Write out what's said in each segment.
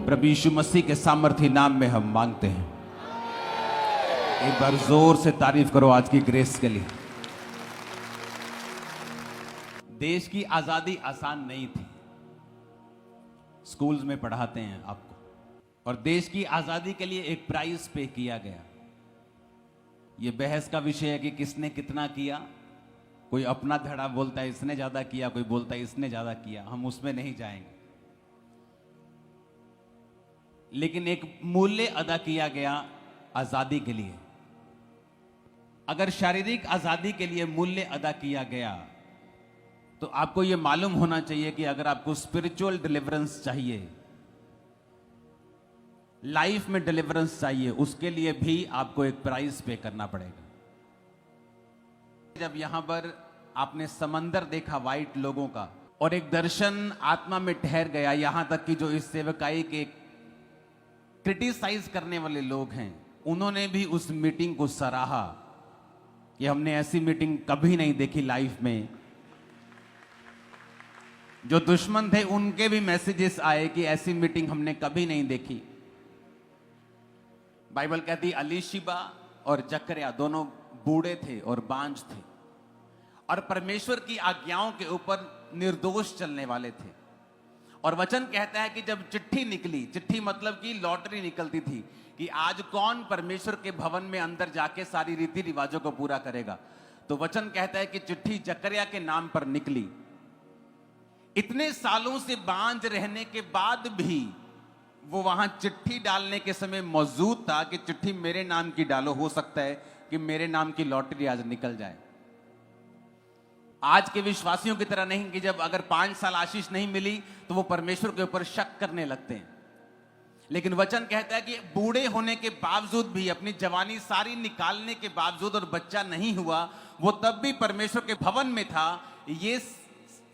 प्रभु यीशु मसीह के सामर्थी नाम में हम मांगते हैं। एक बार जोर से तारीफ करो आज की ग्रेस के लिए। देश की आजादी आसान नहीं थी। स्कूल्स में पढ़ाते हैं आपको, और देश की आजादी के लिए एक प्राइस पे किया गया। यह बहस का विषय है कि किसने कितना किया। कोई अपना धड़ा बोलता है इसने ज्यादा किया, कोई बोलता है इसने ज्यादा किया। हम उसमें नहीं जाएंगे, लेकिन एक मूल्य अदा किया गया आजादी के लिए। अगर शारीरिक आजादी के लिए मूल्य अदा किया गया, तो आपको यह मालूम होना चाहिए कि अगर आपको स्पिरिचुअल डिलीवरेंस चाहिए, लाइफ में डिलीवरेंस चाहिए, उसके लिए भी आपको एक प्राइस पे करना पड़ेगा। जब यहां पर आपने समंदर देखा वाइट लोगों का, और एक दर्शन आत्मा में ठहर गया, यहां तक कि जो इस सेवकाई के क्रिटिसाइज करने वाले लोग हैं, उन्होंने भी उस मीटिंग को सराहा कि हमने ऐसी मीटिंग कभी नहीं देखी लाइफ में। जो दुश्मन थे उनके भी मैसेजेस आए कि ऐसी मीटिंग हमने कभी नहीं देखी। बाइबल कहती अलीशिबा और जकरिया दोनों बूढ़े थे और बांझ थे, और परमेश्वर की आज्ञाओं के ऊपर निर्दोष चलने वाले थे। और वचन कहता है कि जब चिट्ठी निकली, चिट्ठी मतलब कि लॉटरी निकलती थी कि आज कौन परमेश्वर के भवन में अंदर जाके सारी रीति रिवाजों को पूरा करेगा, तो वचन कहता है कि चिट्ठी जकरिया के नाम पर निकली। इतने सालों से बांझ रहने के बाद भी वो वहां चिट्ठी डालने के समय मौजूद था कि चिट्ठी मेरे नाम की डालो, हो सकता है कि मेरे नाम की लॉटरी आज निकल जाए। आज के विश्वासियों की तरह नहीं कि जब अगर 5 साल आशीष नहीं मिली तो वो परमेश्वर के ऊपर शक करने लगते हैं। लेकिन वचन कहता है कि बूढ़े होने के बावजूद भी, अपनी जवानी सारी निकालने के बावजूद, और बच्चा नहीं हुआ, वो तब भी परमेश्वर के भवन में था, ये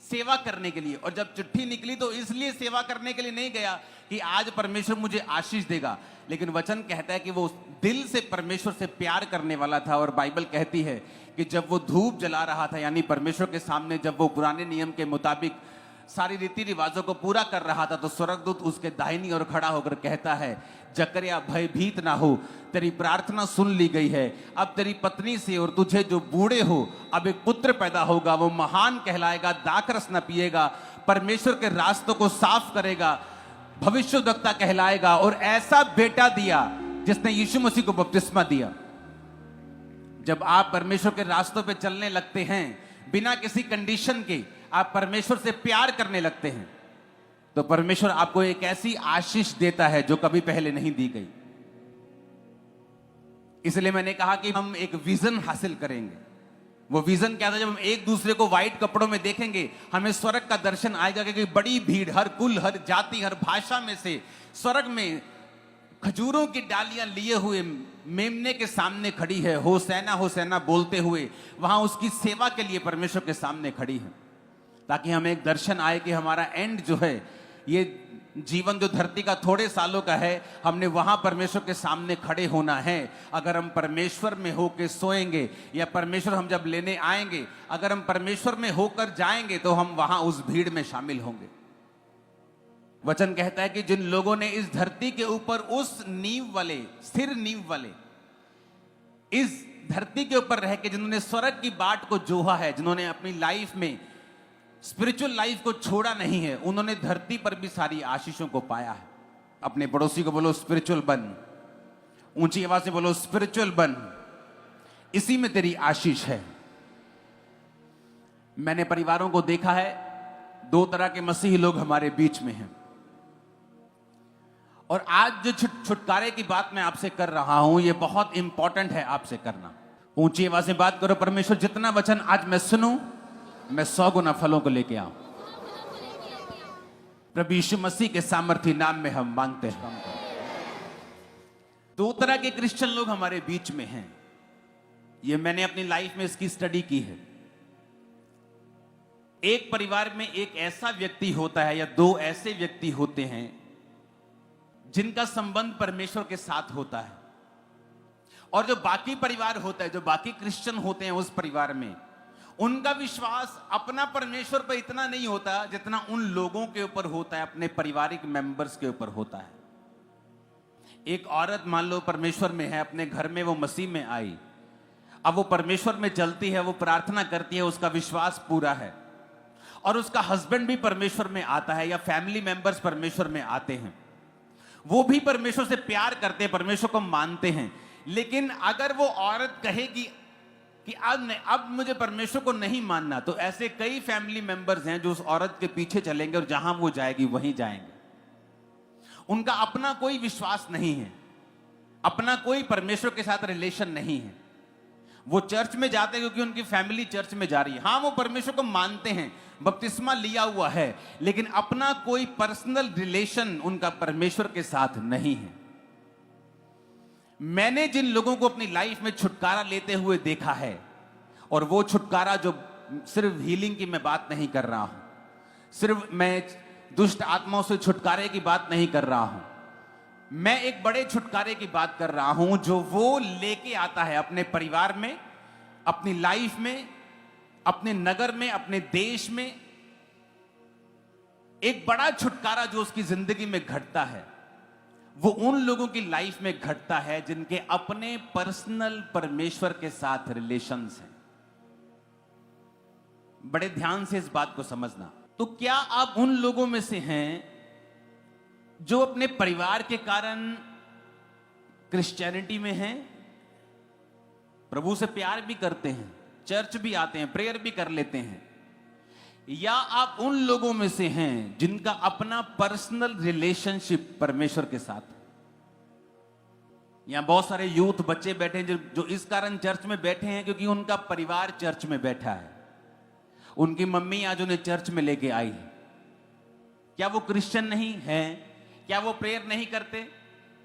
सेवा करने के लिए। और जब चिट्ठी निकली तो इसलिए सेवा करने के लिए नहीं गया कि आज परमेश्वर मुझे आशीष देगा, लेकिन वचन कहता है कि वो दिल से परमेश्वर से प्यार करने वाला था। और बाइबल कहती है कि जब वो धूप जला रहा था, यानी परमेश्वर के सामने जब वो पुराने नियम के मुताबिक सारी रीति रिवाजों को पूरा कर रहा था, तो स्वर्गदूत उसके दाहिनी ओर खड़ा होकर कहता है, जकरिया भयभीत ना हो, तेरी प्रार्थना सुन ली गई है। अब तेरी पत्नी से और तुझे जो बूढ़े हो, अब एक पुत्र पैदा होगा, वो महान कहलाएगा, दाखरस न पिएगा, परमेश्वर के रास्तों को साफ करेगा, भविष्यद्वक्ता कहलाएगा। और ऐसा बेटा दिया जिसने यीशु मसीह को बपतिस्मा दिया। जब आप परमेश्वर के रास्तों पे चलने लगते हैं, बिना किसी कंडीशन के आप परमेश्वर से प्यार करने लगते हैं, तो परमेश्वर आपको एक ऐसी आशीष देता है जो कभी पहले नहीं दी गई। इसलिए मैंने कहा कि हम एक विजन हासिल करेंगे। वो विजन क्या था? जब हम एक दूसरे को व्हाइट कपड़ों में देखेंगे, हमें स्वर्ग का दर्शन आएगा कि बड़ी भीड़, हर कुल, हर जाति, हर भाषा में से स्वर्ग में खजूरों की डालियां लिए हुए मेमने के सामने खड़ी है, होसैना होसैना बोलते हुए वहां उसकी सेवा के लिए परमेश्वर के सामने खड़ी है, ताकि हमें एक दर्शन आए कि हमारा एंड जो है, ये जीवन जो धरती का थोड़े सालों का है, हमने वहां परमेश्वर के सामने खड़े होना है। अगर हम परमेश्वर में होकर सोएंगे, या परमेश्वर हम जब लेने आएंगे, अगर हम परमेश्वर में होकर जाएंगे, तो हम वहां उस भीड़ में शामिल होंगे। वचन कहता है कि जिन लोगों ने इस धरती के ऊपर उस नींव वाले, स्थिर नींव वाले, इस धरती के ऊपर रह के जिन्होंने स्वर्ग की बाट को जोहा है, जिन्होंने अपनी लाइफ में स्पिरिचुअल लाइफ को छोड़ा नहीं है, उन्होंने धरती पर भी सारी आशीषों को पाया है। अपने पड़ोसी को बोलो स्पिरिचुअल बन, ऊंची आवाज से बोलो स्पिरिचुअल बन, इसी में तेरी आशीष है। मैंने परिवारों को देखा है, 2 तरह के मसीही लोग हमारे बीच में हैं। और आज जो छुटकारे की बात मैं आपसे कर रहा हूं, यह बहुत इंपॉर्टेंट है आपसे करना। ऊंची आवाज से बात करो, परमेश्वर जितना वचन आज मैं सुनूं, मैं 100 गुना फलों को लेके आऊं। प्रभु यीशु मसीह के सामर्थी नाम में हम मांगते हैं। 2 तरह के क्रिश्चियन लोग हमारे बीच में हैं। यह मैंने अपनी लाइफ में इसकी स्टडी की है। एक परिवार में एक ऐसा व्यक्ति होता है, या 2 ऐसे व्यक्ति होते हैं जिनका संबंध परमेश्वर के साथ होता है। और जो बाकी परिवार होता है, जो बाकी क्रिश्चियन होते हैं उस परिवार में, उनका विश्वास अपना परमेश्वर पर इतना नहीं होता जितना उन लोगों के ऊपर होता है, अपने पारिवारिक मेंबर्स के ऊपर होता है। एक औरत मान लो परमेश्वर में है, अपने घर में वो मसीह में आई, अब वो परमेश्वर में चलती है, वो प्रार्थना करती है, उसका विश्वास पूरा है, और उसका हस्बैंड भी परमेश्वर में आता है या फैमिली मेंबर्स परमेश्वर में आते हैं, वो भी परमेश्वर से प्यार करते हैं, परमेश्वर को मानते हैं। लेकिन अगर वो औरत कहेगी कि अब मुझे परमेश्वर को नहीं मानना, तो ऐसे कई फैमिली मेंबर्स हैं जो उस औरत के पीछे चलेंगे और जहां वो जाएगी वहीं जाएंगे। उनका अपना कोई विश्वास नहीं है, अपना कोई परमेश्वर के साथ रिलेशन नहीं है। वो चर्च में जाते हैं क्योंकि उनकी फैमिली चर्च में जा रही है। हाँ, वो परमेश्वर को मानते हैं, बपतिस्मा लिया हुआ है, लेकिन अपना कोई पर्सनल रिलेशन उनका परमेश्वर के साथ नहीं है। मैंने जिन लोगों को अपनी लाइफ में छुटकारा लेते हुए देखा है, और वो छुटकारा जो सिर्फ हीलिंग की मैं बात नहीं कर रहा हूं, सिर्फ मैं दुष्ट आत्माओं से छुटकारे की बात नहीं कर रहा हूं, मैं एक बड़े छुटकारे की बात कर रहा हूं जो वो लेके आता है अपने परिवार में, अपनी लाइफ में, अपने नगर में, अपने देश में। एक बड़ा छुटकारा जो उसकी जिंदगी में घटता है, वो उन लोगों की लाइफ में घटता है जिनके अपने पर्सनल परमेश्वर के साथ रिलेशंस हैं। बड़े ध्यान से इस बात को समझना। तो क्या आप उन लोगों में से हैं जो अपने परिवार के कारण क्रिश्चियनिटी में हैं, प्रभु से प्यार भी करते हैं, चर्च भी आते हैं, प्रेयर भी कर लेते हैं, या आप उन लोगों में से हैं जिनका अपना पर्सनल रिलेशनशिप परमेश्वर के साथ है? यहां बहुत सारे यूथ बच्चे बैठे हैं जो इस कारण चर्च में बैठे हैं क्योंकि उनका परिवार चर्च में बैठा है, उनकी मम्मी आज उन्हें चर्च में लेके आई है। क्या वो क्रिश्चियन नहीं है? क्या वो प्रेयर नहीं करते?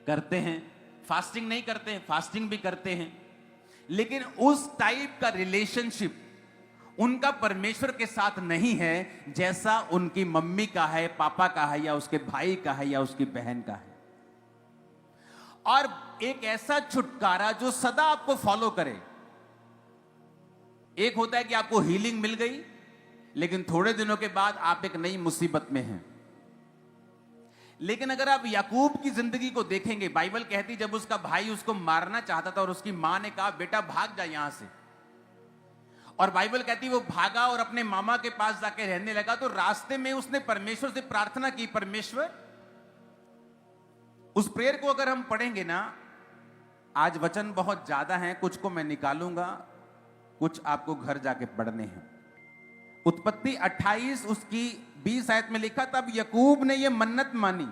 करते हैं। फास्टिंग नहीं करते? फास्टिंग भी करते हैं। लेकिन उस टाइप का रिलेशनशिप उनका परमेश्वर के साथ नहीं है जैसा उनकी मम्मी का है, पापा का है, या उसके भाई का है, या उसकी बहन का है। और एक ऐसा छुटकारा जो सदा आपको फॉलो करे। एक होता है कि आपको हीलिंग मिल गई, लेकिन थोड़े दिनों के बाद आप एक नई मुसीबत में हैं। लेकिन अगर आप याकूब की जिंदगी को देखेंगे, बाइबल कहती जब उसका भाई उसको मारना चाहता था और उसकी मां ने कहा बेटा भाग जा यहां से, और बाइबल कहती वो भागा और अपने मामा के पास जाके रहने लगा, तो रास्ते में उसने परमेश्वर से प्रार्थना की, परमेश्वर, उस प्रेयर को अगर हम पढ़ेंगे ना, आज वचन बहुत ज्यादा हैं, कुछ को मैं निकालूंगा, कुछ आपको घर जाके पढ़ने हैं। उत्पत्ति 28 उसकी 20 आयत में लिखा, तब याकूब ने यह मन्नत मानी,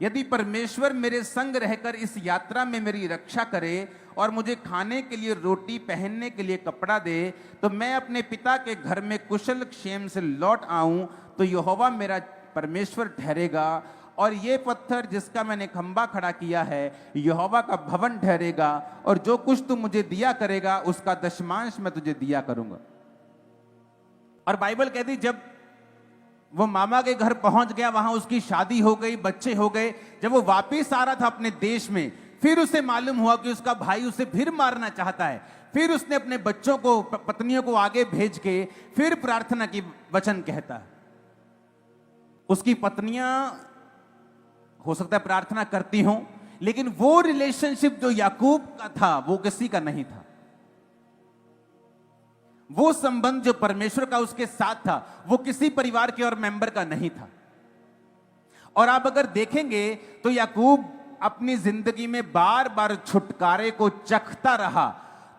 यदि परमेश्वर मेरे संग रहकर इस यात्रा में मेरी रक्षा करे और मुझे खाने के लिए रोटी, पहनने के लिए कपड़ा दे, तो मैं अपने पिता के घर में कुशल क्षेम से लौट आऊं, तो यहोवा मेरा परमेश्वर ठहरेगा, और ये पत्थर जिसका मैंने खंबा खड़ा किया है यहोवा का भवन ठहरेगा, और जो कुछ तू मुझे दिया करेगा उसका दशमांश मैं तुझे दिया करूंगा। और बाइबल कहती जब वो मामा के घर पहुंच गया, वहां उसकी शादी हो गई, बच्चे हो गए, जब वो वापिस आ रहा था अपने देश में, फिर उसे मालूम हुआ कि उसका भाई उसे फिर मारना चाहता है। फिर उसने अपने बच्चों को, पत्नियों को आगे भेज के फिर प्रार्थना की, वचन कहता है। उसकी पत्नियां हो सकता है प्रार्थना करती हों, लेकिन वो रिलेशनशिप जो याकूब का था वो किसी का नहीं था। वो संबंध जो परमेश्वर का उसके साथ था वो किसी परिवार के और मेंबर का नहीं था। और आप अगर देखेंगे तो याकूब अपनी जिंदगी में बार बार छुटकारे को चखता रहा।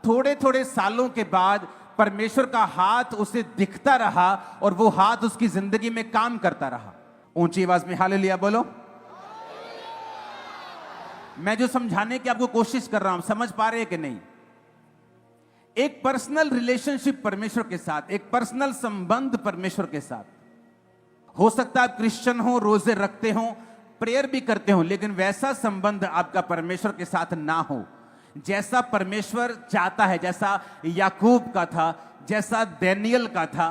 थोड़े थोड़े सालों के बाद परमेश्वर का हाथ उसे दिखता रहा और वो हाथ उसकी जिंदगी में काम करता रहा। ऊंची आवाज में हालेलुया बोलो। मैं जो समझाने की आपको कोशिश कर रहा हूं, समझ पा रहे हैं कि नहीं? एक पर्सनल रिलेशनशिप परमेश्वर के साथ, एक पर्सनल संबंध परमेश्वर के साथ। हो सकता है आप क्रिश्चियन हो, रोजे रखते हो, प्रेयर भी करते हो, लेकिन वैसा संबंध आपका परमेश्वर के साथ ना हो जैसा परमेश्वर चाहता है, जैसा याकूब का था, जैसा दानियल का था,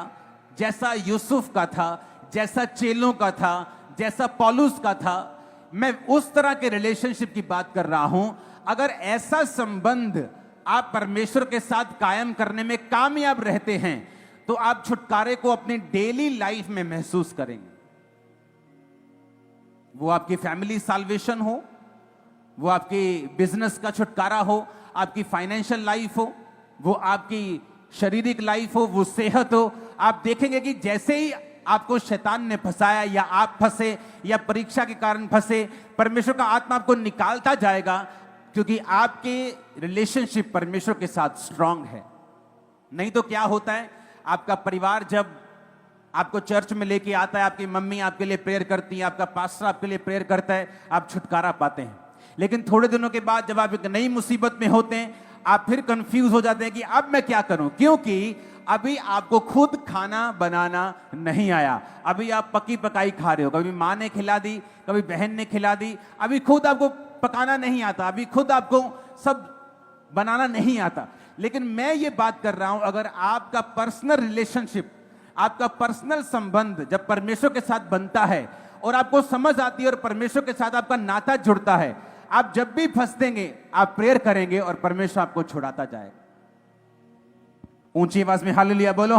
जैसा यूसुफ का था, जैसा चेलों का था, जैसा पौलुस का था। मैं उस तरह के रिलेशनशिप की बात कर रहा हूं। अगर ऐसा संबंध आप परमेश्वर के साथ कायम करने में कामयाब रहते हैं तो आप छुटकारे को अपनी डेली लाइफ में महसूस करेंगे। वो आपकी फैमिली साल्वेशन हो, वो आपकी बिजनेस का छुटकारा हो, आपकी फाइनेंशियल लाइफ हो, वो आपकी शारीरिक लाइफ हो, वो सेहत हो, आप देखेंगे कि जैसे ही आपको शैतान ने फंसाया या आप फंसे या परीक्षा के कारण फंसे, परमेश्वर का आत्मा आपको निकालता जाएगा, क्योंकि आपके रिलेशनशिप परमेश्वर के साथ स्ट्रांग है। नहीं तो क्या होता है, आपका परिवार जब आपको चर्च में लेके आता है, आपकी मम्मी आपके लिए प्रेयर करती है, आपका पास्टर आपके लिए प्रेयर करता है, आप छुटकारा पाते हैं। लेकिन थोड़े दिनों के बाद जब आप एक नई मुसीबत में होते हैं, आप फिर कंफ्यूज हो जाते हैं कि अब मैं क्या करूं, क्योंकि अभी आपको खुद खाना बनाना नहीं आया। अभी आप पकी पकाई खा रहे हो, कभी माँ ने खिला दी, कभी बहन ने खिला दी, अभी खुद आपको पकाना नहीं आता, अभी खुद आपको सब बनाना नहीं आता। लेकिन मैं ये बात कर रहा हूं, अगर आपका पर्सनल रिलेशनशिप, आपका पर्सनल संबंध जब परमेश्वर के साथ बनता है और आपको समझ आती है और परमेश्वर के साथ आपका नाता जुड़ता है, आप जब भी फंसेंगे आप प्रेयर करेंगे और परमेश्वर आपको छुड़ाता जाएगा। ऊंची आवाज में हालेलुया बोलो।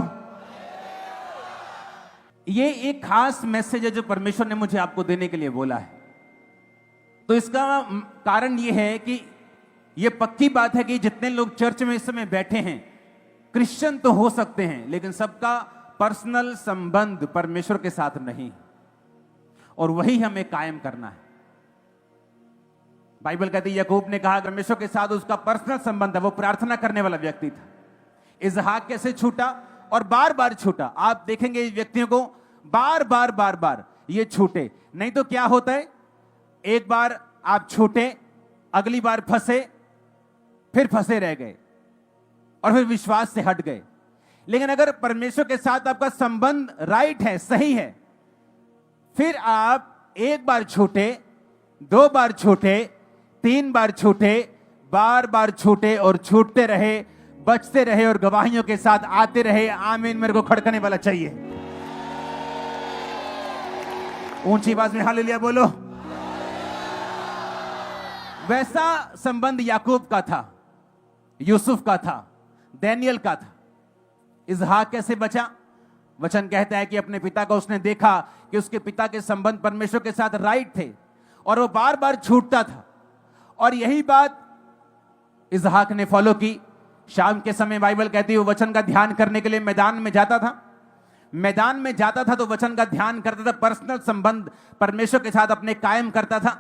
ये एक खास मैसेज है जो परमेश्वर ने मुझे आपको देने के लिए बोला है। तो इसका कारण ये है कि ये पक्की बात है कि जितने लोग चर्च में इस समय बैठे हैं, क्रिश्चियन तो हो सकते हैं, लेकिन सबका पर्सनल संबंध परमेश्वर के साथ नहीं, और वही हमें कायम करना है। बाइबल कहती है, याकूब ने कहा परमेश्वर के साथ उसका पर्सनल संबंध है, वो प्रार्थना करने वाला व्यक्ति था। इसहाक कैसे छूटा और बार बार छूटा, आप देखेंगे इस व्यक्तियों को बार बार ये छूटे। नहीं तो क्या होता है, एक बार आप छूटे, अगली बार फंसे, फिर फंसे रह गए और फिर विश्वास से हट गए। लेकिन अगर परमेश्वर के साथ आपका संबंध राइट है, सही है, फिर आप एक बार छूटे, दो बार छूटे, तीन बार छूटे, बार बार छूटे और छूटते रहे, बचते रहे और गवाहियों के साथ आते रहे। आमीन मेरे को खड़कने वाला चाहिए। ऊंची आवाज में हालेलुया बोलो। वैसा संबंध याकूब का था, यूसुफ का था, दानियल का था। इसहाक कैसे बचा? वचन कहता है कि अपने पिता को उसने देखा कि उसके पिता के संबंध परमेश्वर के साथ राइट थे और वो बार बार छूटता था, और यही बात इसहाक ने फॉलो की। शाम के समय बाइबल कहती है वो वचन का ध्यान करने के लिए मैदान में जाता था। मैदान में जाता था तो वचन का ध्यान करता था, पर्सनल संबंध परमेश्वर के साथ अपने कायम करता था।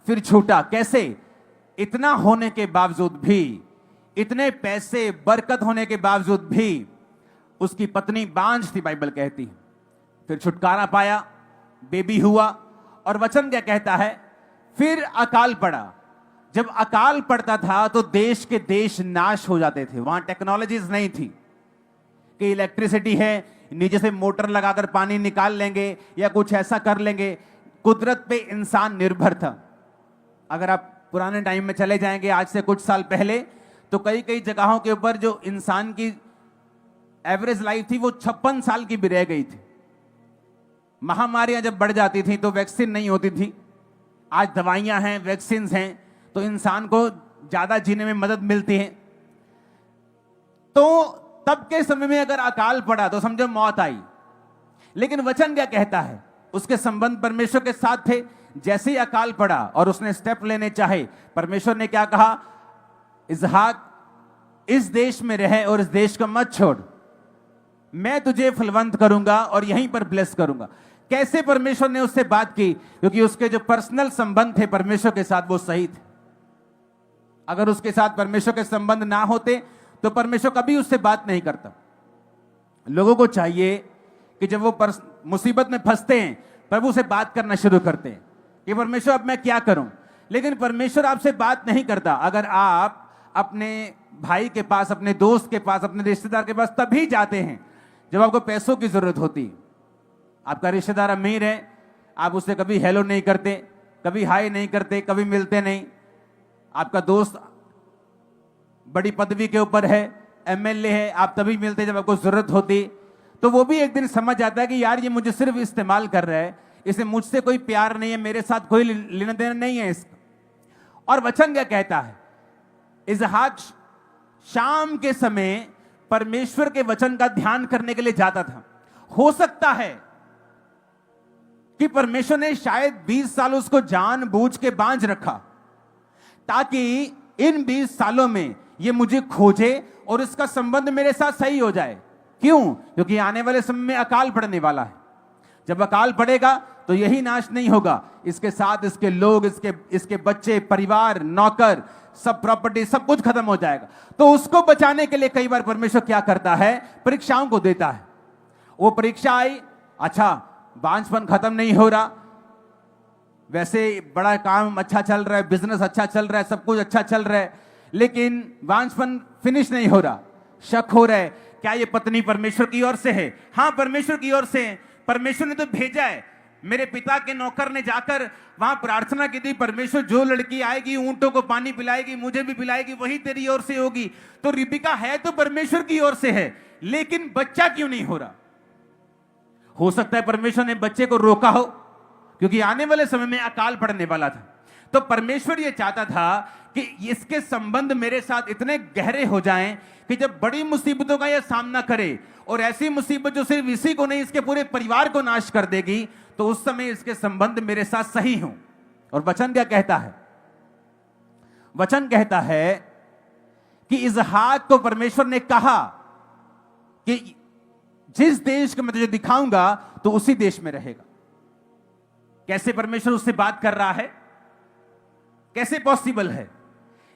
फिर छूटा। कैसे? इतना होने के बावजूद भी, इतने पैसे बरकत होने के बावजूद भी उसकी पत्नी बांझ थी, बाइबल कहती। फिर छुटकारा पाया, बेबी हुआ, और वचन क्या कहता है, फिर अकाल पड़ा। जब अकाल पड़ता था तो देश के देश नाश हो जाते थे। वहां टेक्नोलॉजीज नहीं थी कि इलेक्ट्रिसिटी है, नीचे से मोटर लगाकर पानी निकाल लेंगे या कुछ ऐसा कर लेंगे। कुदरत पे इंसान निर्भर था। अगर आप पुराने टाइम में चले जाएंगे, आज से कुछ साल पहले, तो कई कई जगहों के ऊपर जो इंसान की एवरेज लाइफ थी वो 56 साल की भी रह गई थी। महामारियां जब बढ़ जाती थी तो वैक्सीन नहीं होती थी। आज दवाइयां हैं, वैक्सीन हैं, तो इंसान को ज्यादा जीने में मदद मिलती है। तो तब के समय में अगर अकाल पड़ा तो समझो मौत आई। लेकिन वचन क्या कहता है, उसके संबंध परमेश्वर के साथ थे। जैसे ही अकाल पड़ा और उसने स्टेप लेने चाहे, परमेश्वर ने क्या कहा, इसहाक इस देश में रहे और इस देश को मत छोड़, मैं तुझे फलवंत करूंगा और यहीं पर ब्लेस करूंगा। कैसे परमेश्वर ने उससे बात की? क्योंकि उसके जो पर्सनल संबंध थे परमेश्वर के साथ वो सही थे। अगर उसके साथ परमेश्वर के संबंध ना होते तो परमेश्वर कभी उससे बात नहीं करता। लोगों को चाहिए कि जब वो मुसीबत में फंसते हैं, प्रभु से बात करना शुरू करते हैं कि परमेश्वर अब मैं क्या करूं। लेकिन परमेश्वर आपसे बात नहीं करता अगर आप अपने भाई के पास, अपने दोस्त के पास, अपने रिश्तेदार के पास तभी जाते हैं जब आपको पैसों की जरूरत होती। आपका रिश्तेदार अमीर है, आप उससे कभी हेलो नहीं करते, कभी हाय नहीं करते, कभी मिलते नहीं। आपका दोस्त बड़ी पदवी के ऊपर है, एमएलए है, आप तभी मिलते जब आपको जरूरत होती। तो वो भी एक दिन समझ जाता है कि यार ये मुझे सिर्फ इस्तेमाल कर रहा है, इसे मुझसे कोई प्यार नहीं है, मेरे साथ कोई लेना देना नहीं है इसका। और वचन क्या कहता है, इसहाक शाम के समय परमेश्वर के वचन का ध्यान करने के लिए जाता था। हो सकता है कि परमेश्वर ने शायद 20 साल उसको जानबूझ के बांझ रखा, ताकि इन 20 सालों में ये मुझे खोजे और इसका संबंध मेरे साथ सही हो जाए। क्यों? क्योंकि आने वाले समय में अकाल पड़ने वाला है। जब अकाल पड़ेगा तो यही नाश नहीं होगा, इसके साथ इसके लोग, इसके बच्चे, परिवार, नौकर, सब प्रॉपर्टी, सब कुछ खत्म हो जाएगा। तो उसको बचाने के लिए कई बार परमेश्वर क्या करता है? परीक्षाओं को देता है। वो परीक्षा आई, अच्छा बांझपन खत्म नहीं हो रहा, वैसे बड़ा काम अच्छा चल रहा है, बिजनेस अच्छा चल रहा है, सब कुछ अच्छा चल रहा है, लेकिन बांझपन फिनिश नहीं हो रहा। शक हो रहा है, क्या ये पत्नी परमेश्वर की ओर से है? हाँ, परमेश्वर की ओर से है। परमेश्वर ने तो भेजा है। मेरे पिता के नौकर ने जाकर वहां प्रार्थना की थी, परमेश्वर जो लड़की आएगी ऊंटों को पानी पिलाएगी, मुझे भी पिलाएगी, वही तेरी ओर से होगी। तो रिबिका है तो परमेश्वर की ओर से है, लेकिन बच्चा क्यों नहीं हो रहा? हो सकता है परमेश्वर ने बच्चे को रोका हो, क्योंकि आने वाले समय में अकाल पड़ने वाला था। तो परमेश्वर ये चाहता था कि इसके संबंध मेरे साथ इतने गहरे हो जाएं कि जब बड़ी मुसीबतों का यह सामना करे, और ऐसी मुसीबत जो सिर्फ इसी को नहीं, इसके पूरे परिवार को नाश कर देगी, तो उस समय इसके संबंध मेरे साथ सही हों। और वचन क्या कहता है? वचन कहता है कि इसहाक को परमेश्वर ने कहा कि जिस देश को मैं तुझे दिखाऊंगा तो उसी देश में रहेगा। कैसे परमेश्वर उससे बात कर रहा है? कैसे पॉसिबल है?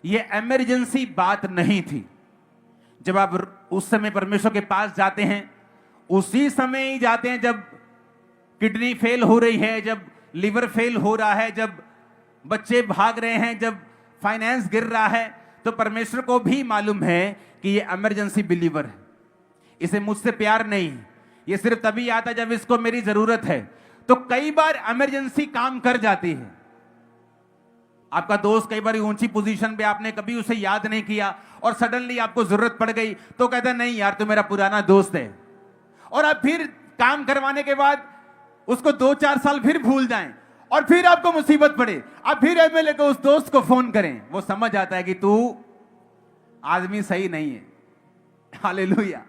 यह इमरजेंसी बात नहीं थी। जब आप उस समय परमेश्वर के पास जाते हैं, उसी समय ही जाते हैं जब किडनी फेल हो रही है, जब लिवर फेल हो रहा है, जब बच्चे भाग रहे हैं, जब फाइनेंस गिर रहा है, तो परमेश्वर को भी मालूम है कि ये इमरजेंसी बिलीवर है, इसे मुझसे प्यार नहीं, ये सिर्फ तभी आता जब इसको मेरी जरूरत है। तो कई बार इमरजेंसी काम कर जाती है। आपका दोस्त कई बार ऊंची पोजीशन पे, आपने कभी उसे याद नहीं किया और सडनली आपको जरूरत पड़ गई, तो कहता नहीं यार तू मेरा पुराना दोस्त है, और आप फिर काम करवाने के बाद उसको 2-4 साल फिर भूल जाएं, और फिर आपको मुसीबत पड़े, आप फिर एमएलए को, उस दोस्त को फोन करें। वो समझ आता है कि तू आदमी सही नहीं है। हालेलुया,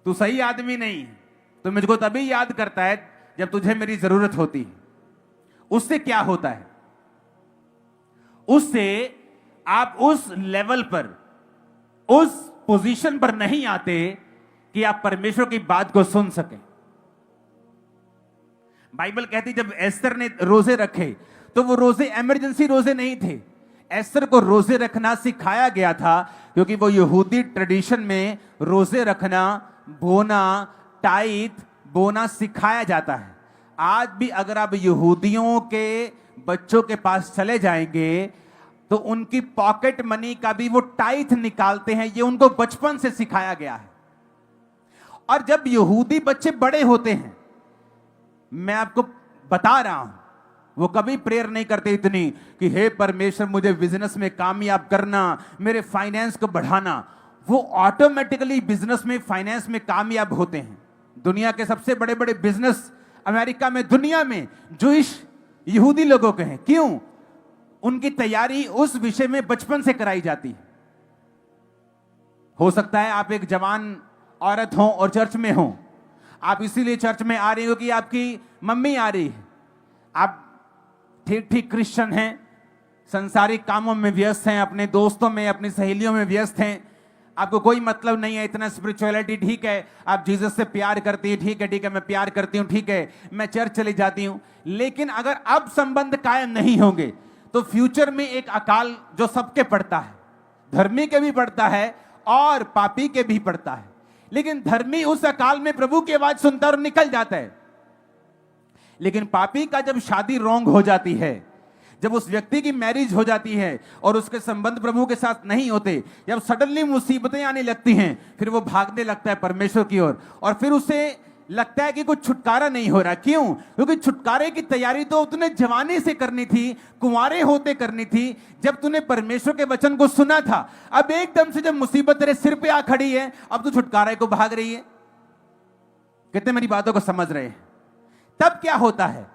तू सही आदमी नहीं है, तो मुझको तभी याद करता है जब तुझे मेरी जरूरत होती है। उससे क्या होता है? उससे आप उस लेवल पर, उस पोजीशन पर नहीं आते कि आप परमेश्वर की बात को सुन सकें। बाइबल कहती जब एस्तर ने रोजे रखे तो वो रोजे इमरजेंसी रोजे नहीं थे। एस्तर को रोजे रखना सिखाया गया था, क्योंकि वो यहूदी ट्रेडिशन में रोजे रखना, बोना, टाइथ बोना सिखाया जाता है। आज भी अगर आप यहूदियों के बच्चों के पास चले जाएंगे तो उनकी पॉकेट मनी का भी वो टाइथ निकालते हैं। ये उनको बचपन से सिखाया गया है। और जब यहूदी बच्चे बड़े होते हैं, मैं आपको बता रहा हूं, वो कभी प्रेयर नहीं करते इतनी कि हे परमेश्वर मुझे बिजनेस में कामयाब करना, मेरे फाइनेंस को बढ़ाना। वो ऑटोमेटिकली बिजनेस में, फाइनेंस में कामयाब होते हैं। दुनिया के सबसे बड़े बड़े बिजनेस अमेरिका में, दुनिया में जूइश यहूदी लोगों के हैं। क्यों? उनकी तैयारी उस विषय में बचपन से कराई जाती है। हो सकता है आप एक जवान औरत हो और चर्च में हो, आप इसीलिए चर्च में आ रही हो कि आपकी मम्मी आ रही है, आप ठीक ठीक क्रिश्चियन हैं, संसारिक कामों में व्यस्त हैं, अपने दोस्तों में, अपनी सहेलियों में व्यस्त हैं, आपको कोई मतलब नहीं है इतना स्पिरिचुअलिटी। ठीक है, आप जीसस से प्यार करती हैं, ठीक है मैं प्यार करती हूं, ठीक है मैं चर्च चली जाती हूं। लेकिन अगर अब संबंध कायम नहीं होंगे तो फ्यूचर में एक अकाल जो सबके पड़ता है, धर्मी के भी पड़ता है और पापी के भी पड़ता है। लेकिन धर्मी उस अकाल में प्रभु की आवाज सुनता और निकल जाता है। लेकिन पापी का जब शादी रॉन्ग हो जाती है, जब उस व्यक्ति की मैरिज हो जाती है और उसके संबंध प्रभु के साथ नहीं होते, जब सडनली मुसीबतें आने लगती हैं, फिर वो भागने लगता है परमेश्वर की ओर, और फिर उसे लगता है कि कुछ छुटकारा नहीं हो रहा। क्यों? क्योंकि छुटकारे की तैयारी तो तूने जवानी से करनी थी, कुंवारे होते करनी थी, जब तूने परमेश्वर के वचन को सुना था। अब एकदम से जब मुसीबत तेरे सिर पे आ खड़ी है, अब तू छुटकारे को भाग रही है। कितने मेरी बातों को समझ रहे हैं? तब क्या होता है?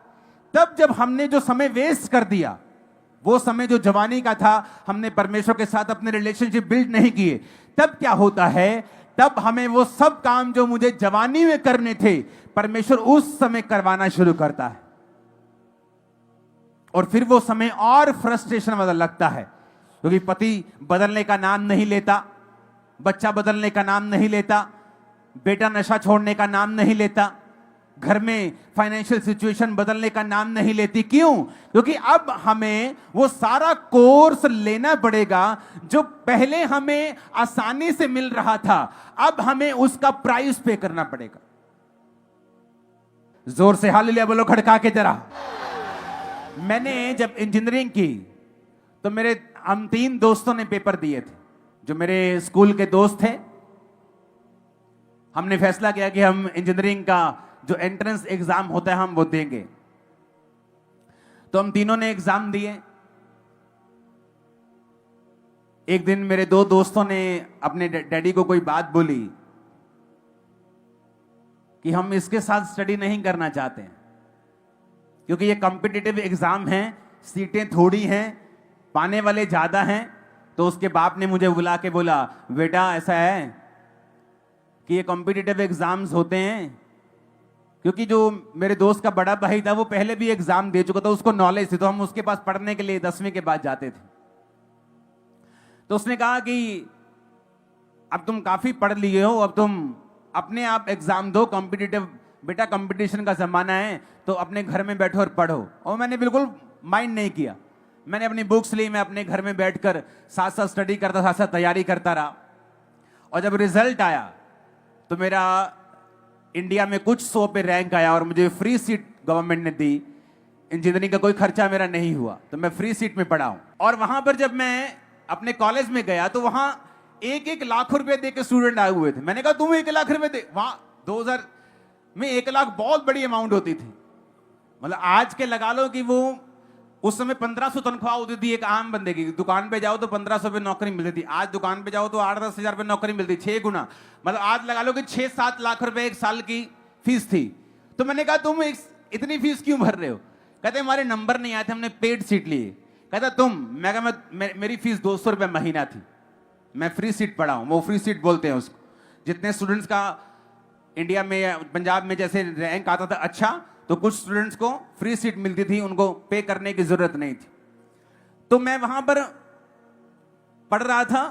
तब जब हमने जो समय वेस्ट कर दिया, वो समय जो जवानी का था, हमने परमेश्वर के साथ अपने रिलेशनशिप बिल्ड नहीं किए, तब क्या होता है? तब हमें वो सब काम जो मुझे जवानी में करने थे, परमेश्वर उस समय करवाना शुरू करता है। और फिर वो समय और फ्रस्ट्रेशन वाला लगता है, क्योंकि पति बदलने का नाम नहीं लेता, बच्चा बदलने का नाम नहीं लेता, बेटा नशा छोड़ने का नाम नहीं लेता, घर में फाइनेंशियल सिचुएशन बदलने का नाम नहीं लेती। क्यों? क्योंकि अब हमें वो सारा कोर्स लेना पड़ेगा जो पहले हमें आसानी से मिल रहा था, अब हमें उसका प्राइस पे करना पड़ेगा। जोर से हालेलुया बोलो खड़का के जरा। मैंने जब इंजीनियरिंग की तो हम 3 दोस्तों ने पेपर दिए थे, जो मेरे स्कूल के दोस्त थे। हमने फैसला किया कि हम इंजीनियरिंग का जो एंट्रेंस एग्जाम होता है हम वो देंगे। तो हम तीनों ने एग्जाम दिए। एक दिन मेरे 2 दोस्तों ने अपने डैडी को कोई बात बोली कि हम इसके साथ स्टडी नहीं करना चाहते, क्योंकि ये कॉम्पिटिटिव एग्जाम है, सीटें थोड़ी हैं, पाने वाले ज्यादा हैं। तो उसके बाप ने मुझे बुला के बोला, बेटा ऐसा है कि ये कॉम्पिटिटिव एग्जाम्स होते हैं, क्योंकि जो मेरे दोस्त का बड़ा भाई था वो पहले भी एग्जाम दे चुका था, उसको नॉलेज थी, तो हम उसके पास पढ़ने के लिए 10वीं के बाद जाते थे। तो उसने कहा कि अब तुम काफी पढ़ लिए हो, अब तुम अपने आप एग्जाम दो, कॉम्पिटिटिव बेटा कंपटीशन का जमाना है, तो अपने घर में बैठो और पढ़ो। और मैंने बिल्कुल माइंड नहीं किया, मैंने अपनी बुक्स ली, मैं अपने घर में बैठकर साथ साथ स्टडी करता, साथ साथ तैयारी करता रहा। और जब रिजल्ट आया तो मेरा इंडिया में कुछ 100 पे रैंक आया और मुझे फ्री सीट गवर्नमेंट ने दी। इंजीनियरिंग का कोई खर्चा मेरा नहीं हुआ, तो मैं फ्री सीट में पढ़ा हूं। और वहां पर जब मैं अपने कॉलेज में गया तो वहां 1-1 लाख रुपए दे के स्टूडेंट आए हुए थे। मैंने कहा तुम 1 लाख रुपए दे, वहां 2000 में 1 लाख बहुत बड़ी अमाउंट होती थी। मतलब आज के लगा लो कि वो उस समय 1500 तनख्वाह होती थी एक आम बंदे की। दुकान पे जाओ तो 1500 पे नौकरी मिलती थी, आज दुकान पे जाओ तो 8-10 हजार पे नौकरी मिलती, 6 गुना। मतलब आज लगा लो कि 6-7 लाख रुपए एक साल की फीस थी। तो मैंने कहा तुम इतनी फीस क्यों भर रहे हो? कहते हमारे नंबर नहीं आए थे, हमने पेड सीट लिए। कहता तुम, मैं कहा मेरी फीस 200 रुपए महीना थी, मैं फ्री सीट पढ़ा हूं। वो फ्री सीट बोलते हैं उसको। जितने स्टूडेंट्स का इंडिया में पंजाब में जैसे रैंक आता था अच्छा, तो कुछ स्टूडेंट्स को फ्री सीट मिलती थी, उनको पे करने की जरूरत नहीं थी। तो मैं वहां पर पढ़ रहा था।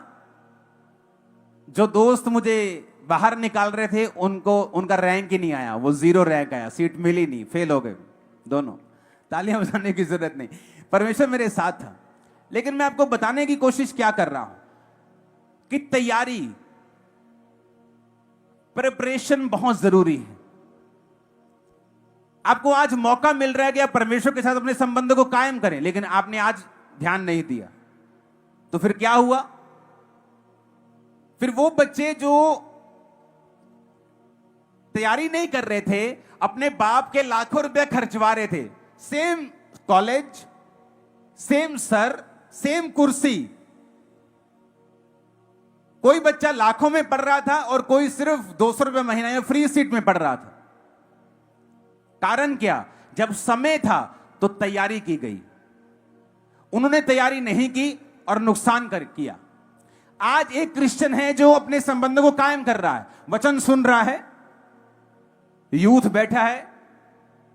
जो दोस्त मुझे बाहर निकाल रहे थे उनका रैंक ही नहीं आया, वो 0 रैंक आया, सीट मिली नहीं, फेल हो गए दोनों। तालियां बजाने की जरूरत नहीं, परमेश्वर मेरे साथ था। लेकिन मैं आपको बताने की कोशिश क्या कर रहा हूं कि तैयारी, प्रिपरेशन बहुत जरूरी है। आपको आज मौका मिल रहा है कि आप परमेश्वर के साथ अपने संबंध को कायम करें, लेकिन आपने आज ध्यान नहीं दिया। तो फिर क्या हुआ? फिर वो बच्चे जो तैयारी नहीं कर रहे थे, अपने बाप के लाखों रुपए खर्चवा रहे थे, same college, same sir, same कुर्सी। कोई बच्चा लाखों में पढ़ रहा था और कोई सिर्फ 200 रुपए महीना में फ्री सीट में पढ़ रहा था। कारण क्या? जब समय था तो तैयारी की गई, उन्होंने तैयारी नहीं की और नुकसान किया। आज एक क्रिश्चियन है जो अपने संबंधों को कायम कर रहा है, वचन सुन रहा है, यूथ बैठा है,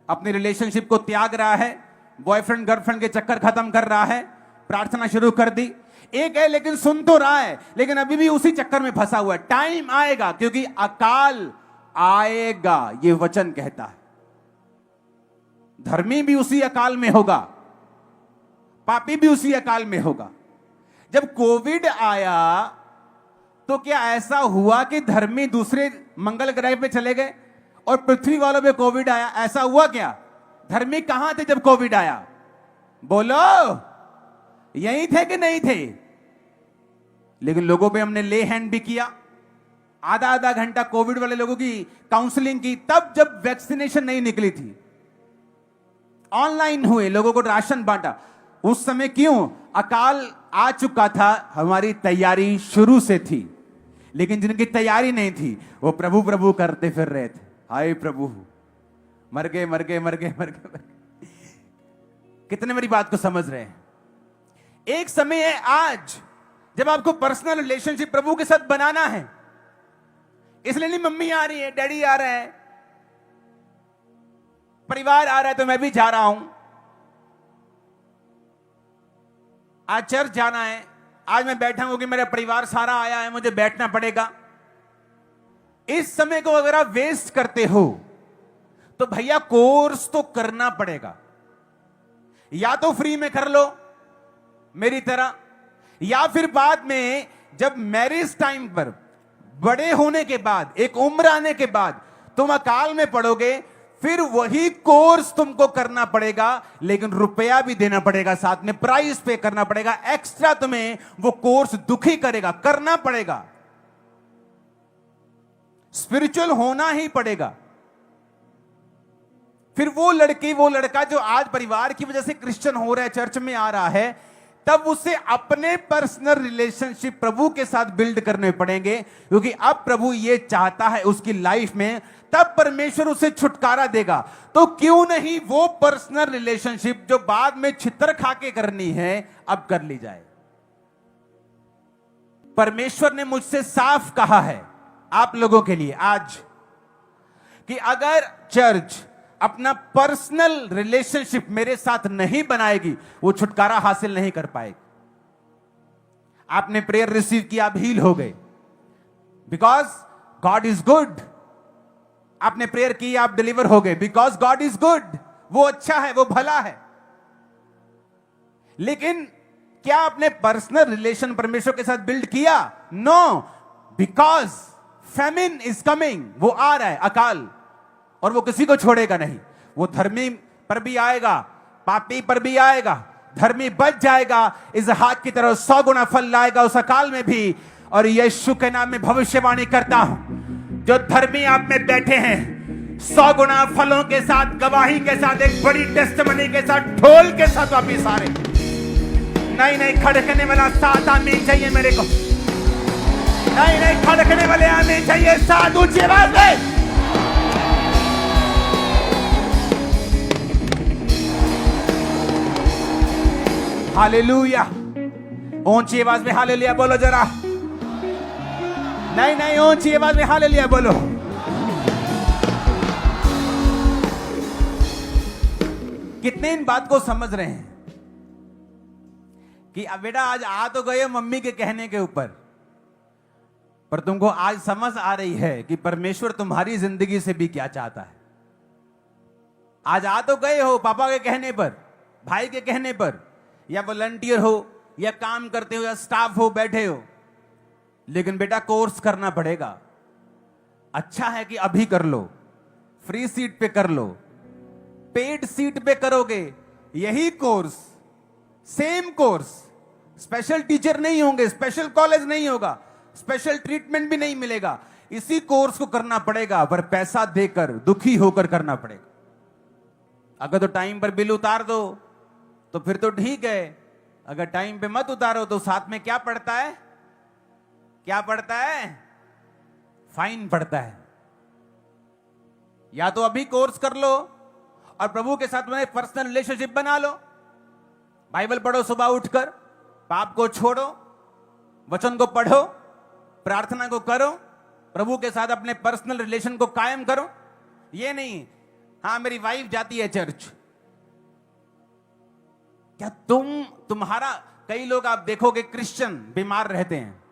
अपनी रिलेशनशिप को त्याग रहा है, बॉयफ्रेंड गर्लफ्रेंड के चक्कर खत्म कर रहा है, प्रार्थना शुरू कर दी। एक है लेकिन सुन तो रहा है, लेकिन अभी भी उसी चक्कर में फंसा हुआ है। टाइम आएगा, क्योंकि अकाल आएगा, ये वचन कहता है। धर्मी भी उसी अकाल में होगा, पापी भी उसी अकाल में होगा। जब कोविड आया तो क्या ऐसा हुआ कि धर्मी दूसरे मंगल ग्रह पे चले गए और पृथ्वी वालों पे कोविड आया? ऐसा हुआ क्या? धर्मी कहां थे जब कोविड आया? बोलो, यही थे कि नहीं थे? लेकिन लोगों पे हमने ले हैंड भी किया, आधा घंटा कोविड वाले लोगों की काउंसलिंग की, तब जब वैक्सीनेशन नहीं निकली थी। ऑनलाइन हुए, लोगों को राशन बांटा। उस समय क्यों? अकाल आ चुका था, हमारी तैयारी शुरू से थी। लेकिन जिनकी तैयारी नहीं थी वो प्रभु प्रभु करते फिर रहे थे। हाय प्रभु, मर गए मर गए मर गए मर गए। कितने मेरी बात को समझ रहे हैं? एक समय है आज जब आपको पर्सनल रिलेशनशिप प्रभु के साथ बनाना है। इसलिए नहीं मम्मी आ रही है, डैडी आ रहा है, परिवार आ रहा है तो मैं भी जा रहा हूं। आज चर्च जाना है, आज मैं बैठा हूं कि मेरा परिवार सारा आया है, मुझे बैठना पड़ेगा। इस समय को अगर आप वेस्ट करते हो तो भैया कोर्स तो करना पड़ेगा। या तो फ्री में कर लो मेरी तरह, या फिर बाद में जब मैरिज टाइम पर, बड़े होने के बाद, एक उम्र आने के बाद तुम अकाल में पड़ोगे, फिर वही कोर्स तुमको करना पड़ेगा, लेकिन रुपया भी देना पड़ेगा, साथ में प्राइस पे करना पड़ेगा, एक्स्ट्रा तुम्हें वो कोर्स दुखी करेगा, करना पड़ेगा, स्पिरिचुअल होना ही पड़ेगा। फिर वो लड़की, वो लड़का जो आज परिवार की वजह से क्रिश्चियन हो रहा है, चर्च में आ रहा है, तब उसे अपने पर्सनल रिलेशनशिप प्रभु के साथ बिल्ड करने पड़ेंगे, क्योंकि अब प्रभु ये चाहता है उसकी लाइफ में, तब परमेश्वर उसे छुटकारा देगा। तो क्यों नहीं वो पर्सनल रिलेशनशिप जो बाद में छितर खा के करनी है, अब कर ली जाए। परमेश्वर ने मुझसे साफ कहा है आप लोगों के लिए आज कि अगर चर्च अपना पर्सनल रिलेशनशिप मेरे साथ नहीं बनाएगी, वो छुटकारा हासिल नहीं कर पाएगी। आपने प्रेयर रिसीव किया, आप हील हो गए, बिकॉज गॉड इज गुड। आपने प्रेयर की, आप डिलीवर हो गए, बिकॉज गॉड इज गुड। वो अच्छा है, वो भला है। लेकिन क्या आपने पर्सनल रिलेशन परमेश्वर के साथ बिल्ड किया? No, because famine is coming. वो आ रहा है, अकाल, और वो किसी को छोड़ेगा नहीं। वो धर्मी पर भी आएगा, पापी पर भी आएगा। धर्मी बच जाएगा, इसहाक की तरह 100 गुना फल लाएगा उस अकाल में भी। और यीशु के नाम में भविष्यवाणी करता हूं, जो धर्मी आप में बैठे हैं, 100 गुना फलों के साथ, गवाही के साथ, एक बड़ी टेस्टमनी के साथ, ढोल के साथ वापिस आ रहे। नहीं, खड़कने वाला साथ आमीन चाहिए मेरे को। नहीं, खड़कने वाले आमीन चाहिए, साथ ऊंची आवाज में। हालेलुया, ऊंची आवाज में हालेलुया बोलो जरा। नहीं, ऊंची आवाज में हालेलुया बोलो। कितने इन बात को समझ रहे हैं कि अब बेटा आज आ तो गए मम्मी के कहने के ऊपर, पर तुमको आज समझ आ रही है कि परमेश्वर तुम्हारी जिंदगी से भी क्या चाहता है। आज आ तो गए हो पापा के कहने पर, भाई के कहने पर, या वॉलंटियर हो, या काम करते हो, या स्टाफ हो, बैठे हो, लेकिन बेटा कोर्स करना पड़ेगा। अच्छा है कि अभी कर लो, फ्री सीट पे कर लो, पेड सीट पे करोगे यही course, same course, special teacher नहीं होंगे, स्पेशल कॉलेज नहीं होगा, स्पेशल ट्रीटमेंट भी नहीं मिलेगा, इसी कोर्स को करना पड़ेगा, पर पैसा देकर, दुखी होकर करना पड़ेगा। अगर तो टाइम पर बिल उतार दो तो फिर तो ठीक है, अगर टाइम पे मत उतारो तो साथ में क्या पड़ता है? क्या पड़ता है? फाइन पड़ता है। या तो अभी कोर्स कर लो और प्रभु के साथ में पर्सनल रिलेशनशिप बना लो, बाइबल पढ़ो सुबह उठकर, पाप को छोड़ो, वचन को पढ़ो, प्रार्थना को करो, प्रभु के साथ अपने पर्सनल रिलेशन को कायम करो। ये नहीं हाँ मेरी वाइफ जाती है चर्च, क्या तुम्हारा, कई लोग आप देखोगे क्रिश्चियन बीमार रहते हैं,